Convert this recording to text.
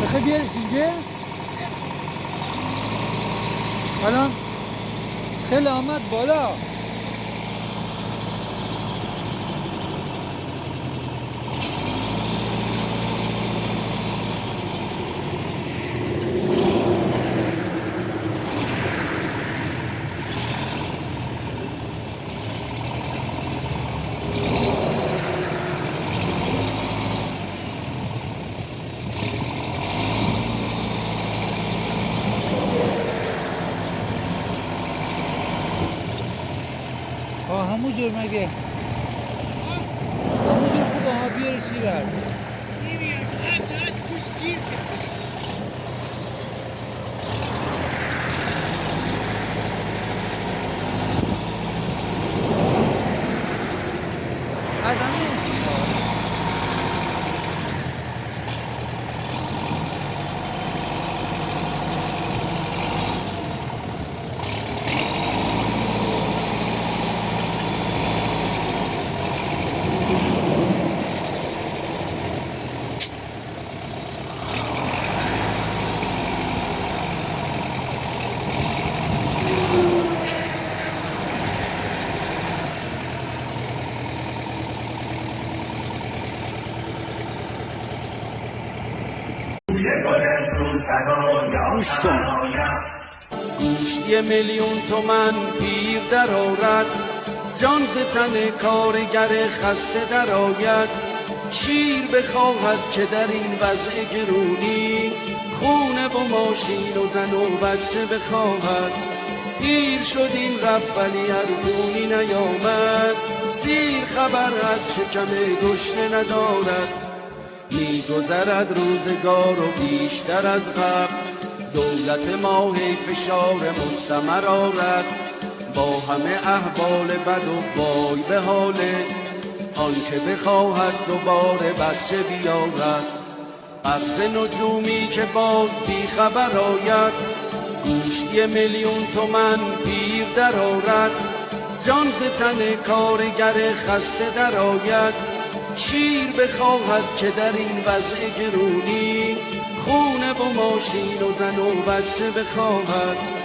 بخوای بیاریش اینجا الان خیلی آمد بالا. همونجور مگه همونجور خوبه ها بیاری شیرر نمیاد چقدر توش گیر کرد. از همین گوش کن. گوشت 1,000,000 تومن پیر در آرد، جان ز تن کارگر خسته در آید. شیر بخواهد که در این وضع گرونی، خونه و ماشین و زن و بچه بخواهد. پیر شد این رفت ولی ارزونی نیامد، سیر خبر از شکم گشنه ندارد. می‌گذرد روزگار و بیشتر از قبل، دولت ما هی فشار مستمر آرد. با همه احوال بد و وای به حاله، آن که بخواهد دوباره بچه بیارد. قبض نجومی که باز بی خبر آید، گوشت 1,000,000 تومن پیر در آرد، جان ز تن کارگر خسته در آید. شیر بخواهد که در این وضع گرونی، خونه و ماشین و زن و بچه بخواهد.